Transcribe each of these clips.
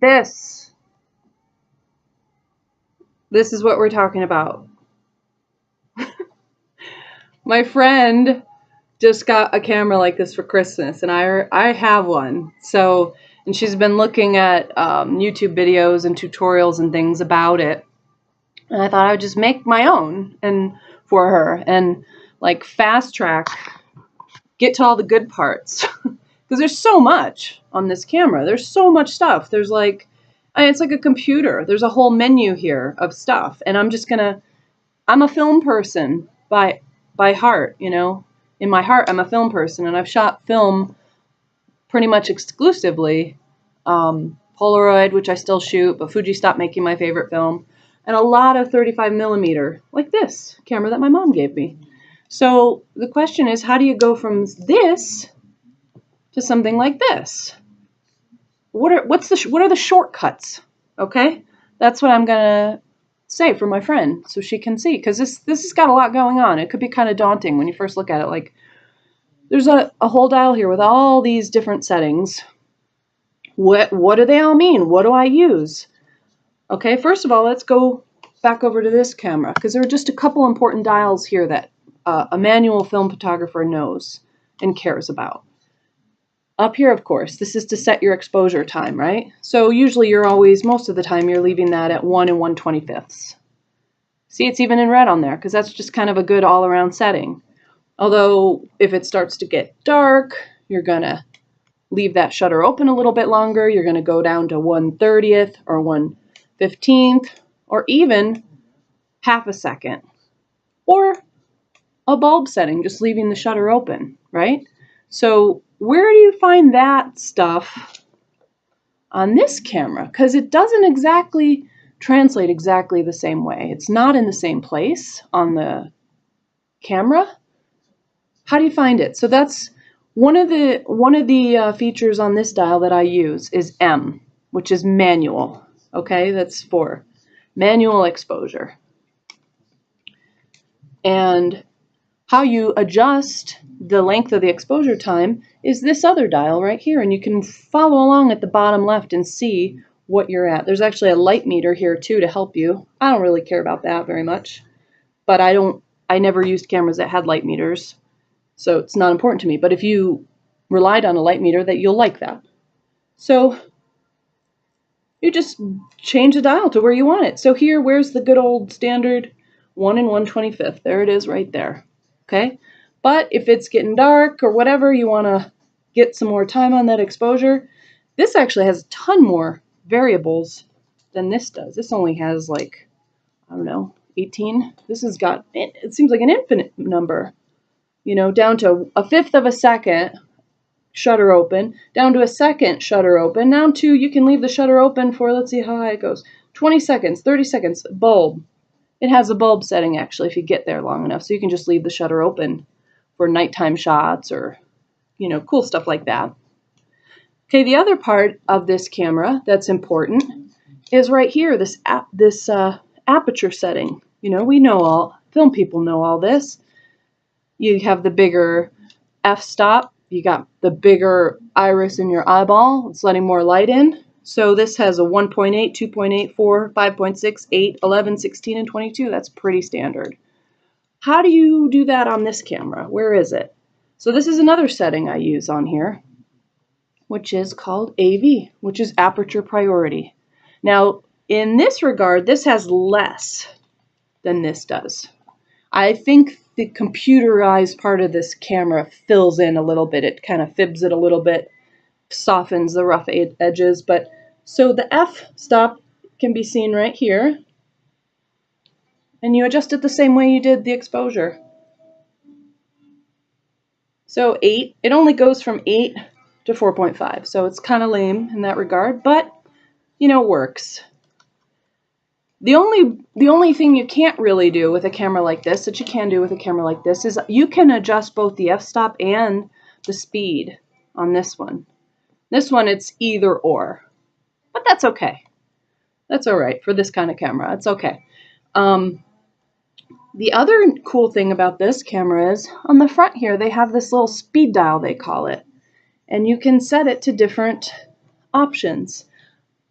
This is what we're talking about. My friend just got a camera like this for Christmas, and I have one. So, and she's been looking at YouTube videos and tutorials and things about it. And I thought I would just make my own and for her and like fast track, get to all the good parts. Because there's so much on this camera. There's so much stuff. There's like, it's like a computer. There's a whole menu here of stuff. And I'm a film person by heart, you know. In my heart, I'm a film person, and I've shot film pretty much exclusively. Polaroid, which I still shoot, but Fuji stopped making my favorite film. And a lot of 35 millimeter, like this camera that my mom gave me. So the question is, how do you go from this to something like this? What are the shortcuts? Okay, that's what I'm gonna say for my friend so she can see, because this has got a lot going on. It could be kind of daunting when you first look at it. Like, there's a whole dial here with all these different settings. What do they all mean? What do I use? Okay, first of all, let's go back over to this camera, because there are just a couple important dials here that a manual film photographer knows and cares about. Up here, of course, this is to set your exposure time, right? So usually most of the time, you're leaving that at 1 and 1/25. See, it's even in red on there, because that's just kind of a good all-around setting. Although, if it starts to get dark, you're gonna leave that shutter open a little bit longer. You're gonna go down to 1/30 or 1/15, or even half a second. Or a bulb setting, just leaving the shutter open, right? So where do you find that stuff on this camera? Because it doesn't exactly translate exactly the same way. It's not in the same place on the camera. How do you find it? So that's one of the features on this dial that I use is M, which is manual. Okay, that's for manual exposure. And how you adjust the length of the exposure time is this other dial right here, and you can follow along at the bottom left and see what you're at. There's actually a light meter here too to help you. I don't really care about that very much, but I never used cameras that had light meters, so it's not important to me. But if you relied on a light meter, that you'll like that. So you just change the dial to where you want it. So here, where's the good old standard 1 and 1/25? There it is right there. Okay, but if it's getting dark or whatever, you want to get some more time on that exposure, this actually has a ton more variables than this does. This only has like, I don't know, 18. This has got, it seems like an infinite number, you know, down to 1/5 of a second shutter open, down to a second shutter open, down to you can leave the shutter open for, let's see how high it goes, 20 seconds, 30 seconds, bulb. It has a bulb setting, actually, if you get there long enough. So you can just leave the shutter open for nighttime shots or, you know, cool stuff like that. Okay, the other part of this camera that's important is right here, this aperture setting. You know, we know all, film people know all this. You have the bigger f-stop. You got the bigger iris in your eyeball. It's letting more light in. So this has a 1.8, 2.8, 4, 5.6, 8, 11, 16, and 22. That's pretty standard. How do you do that on this camera? Where is it? So this is another setting I use on here, which is called AV, which is aperture priority. Now, in this regard, this has less than this does. I think the computerized part of this camera fills in a little bit. It kind of fibs it a little bit, softens the rough edges. But so the f-stop can be seen right here, and you adjust it the same way you did the exposure. So 8, it only goes from 8 to 4.5, so it's kind of lame in that regard, but you know, works. The only thing you can't really do with a camera like this that you can do with a camera like this is you can adjust both the f-stop and the speed on this one. This one, it's either or, but that's okay. That's all right for this kind of camera. It's okay. The other cool thing about this camera is on the front here, they have this little speed dial, they call it, and you can set it to different options.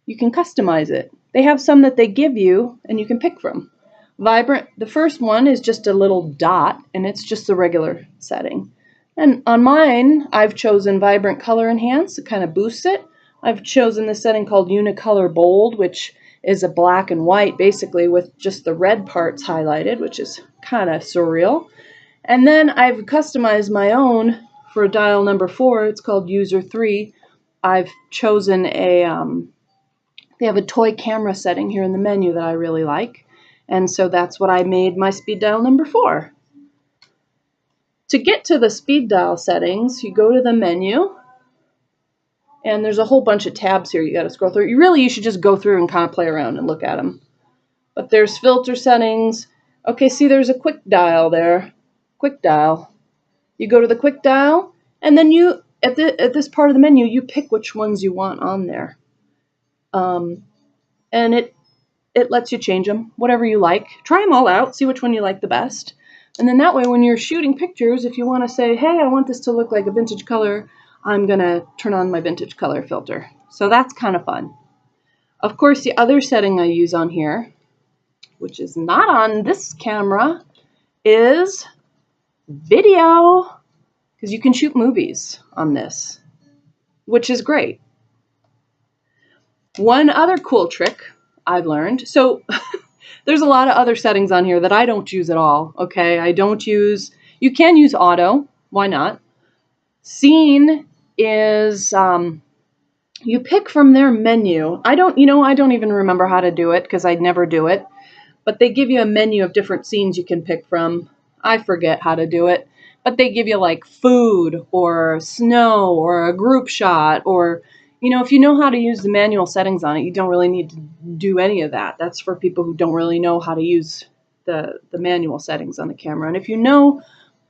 you can customize it. They have some that they give you and you can pick from. Vibrant, the first one is just a little dot and it's just the regular setting. And on mine, I've chosen Vibrant Color Enhance. It kind of boosts it. I've chosen the setting called Unicolor Bold, which is a black and white basically with just the red parts highlighted, which is kind of surreal. And then I've customized my own for dial number 4. It's called User 3. I've chosen a, they have a toy camera setting here in the menu that I really like. And so that's what I made my speed dial number 4. To get to the speed dial settings, you go to the menu, and there's a whole bunch of tabs here you got to scroll through. You should just go through and kind of play around and look at them. But there's filter settings. Okay, see there's a quick dial there. Quick dial. You go to the quick dial, and then you, at this part of the menu, you pick which ones you want on there. And it lets you change them, whatever you like. Try them all out, see which one you like the best. And then that way, when you're shooting pictures, if you want to say, hey, I want this to look like a vintage color, I'm going to turn on my vintage color filter. So that's kind of fun. Of course, the other setting I use on here, which is not on this camera, is video, because you can shoot movies on this, which is great. One other cool trick I've learned, so there's a lot of other settings on here that I don't use at all, okay? I don't use, you can use auto, why not? Scene is, you pick from their menu. I don't even remember how to do it because I never do it, but they give you a menu of different scenes you can pick from. I forget how to do it, but they give you like food or snow or a group shot, or if you know how to use the manual settings on it, you don't really need to do any of that. That's for people who don't really know how to use the manual settings on the camera. And if you know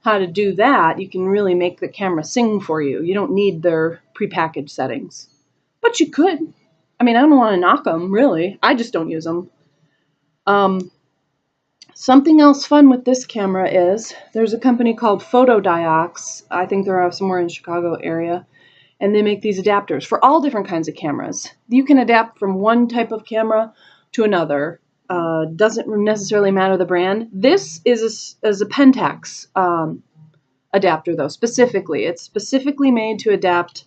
how to do that, you can really make the camera sing for you. You don't need their prepackaged settings. But you could. I mean, I don't want to knock them, really. I just don't use them. Something else fun with this camera is there's a company called Photodiox. I think they're somewhere in the Chicago area. And they make these adapters for all different kinds of cameras. You can adapt from one type of camera to another. Doesn't necessarily matter the brand. This is a Pentax adapter, though, specifically. It's specifically made to adapt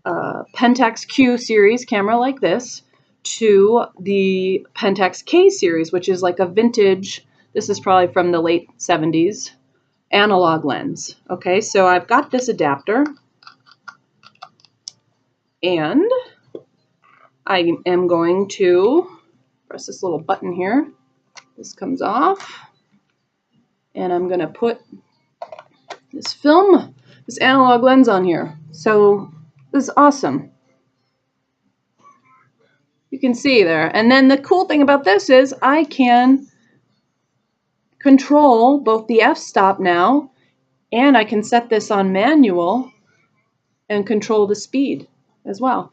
Pentax Q series camera like this to the Pentax K series, which is like a vintage, this is probably from the late 70s, analog lens. Okay, so I've got this adapter, and I am going to press this little button here. This comes off, and I'm going to put this film, this analog lens on here. So this is awesome. You can see there. And then the cool thing about this is I can control both the f-stop now, and I can set this on manual and control the speed as well.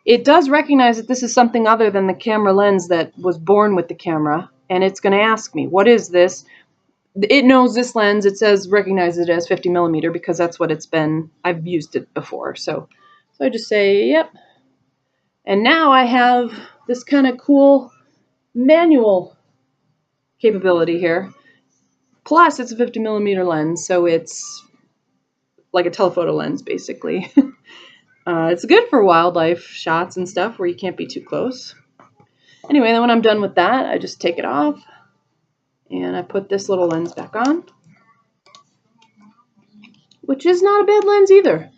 It does recognize that this is something other than the camera lens that was born with the camera, and it's going to ask me, what is this? It knows this lens. It says recognize it as 50 millimeter because that's what it's been. I've used it before. So I just say, yep. And now I have this kind of cool manual capability here. Plus, it's a 50 millimeter lens, so it's like a telephoto lens, basically. It's good for wildlife shots and stuff where you can't be too close. Anyway, then when I'm done with that, I just take it off, and I put this little lens back on, which is not a bad lens either.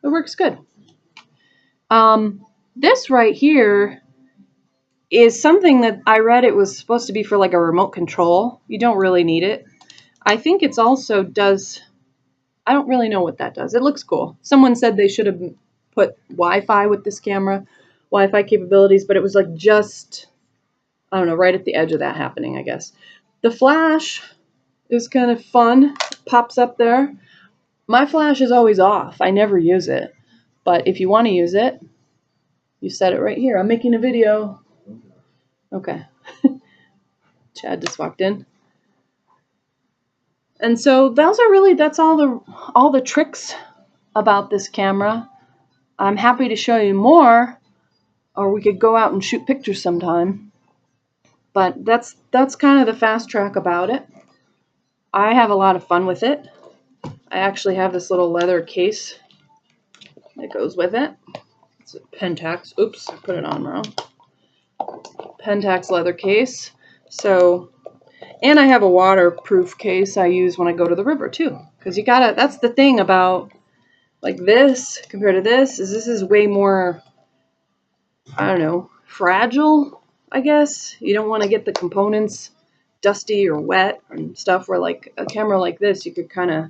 It works good. This right here is something that I read it was supposed to be for like a remote control. You don't really need it. I think it's also does, I don't really know what that does. It looks cool. Someone said they should have put Wi-Fi with this camera, Wi-Fi capabilities, but it was like just, I don't know, right at the edge of that happening, I guess. The flash is kind of fun. It pops up there. My flash is always off. I never use it. But if you want to use it, you set it right here. I'm making a video. Okay. Chad just walked in. And so those are really, that's all the tricks about this camera. I'm happy to show you more or we could go out and shoot pictures sometime. But that's kind of the fast track about it. I have a lot of fun with it. I actually have this little leather case that goes with it. It's a Pentax. Oops, I put it on wrong. Pentax leather case. So, and I have a waterproof case I use when I go to the river too. Because you gotta, that's the thing about like this compared to this is way more, I don't know, fragile, I guess. You don't want to get the components dusty or wet and stuff, where like a camera like this, you could kind of,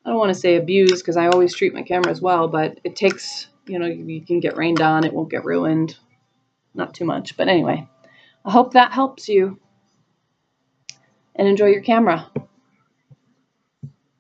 I don't want to say abuse because I always treat my cameras well, but it takes, you know, you can get rained on, it won't get ruined. Not too much, but anyway, I hope that helps you and enjoy your camera.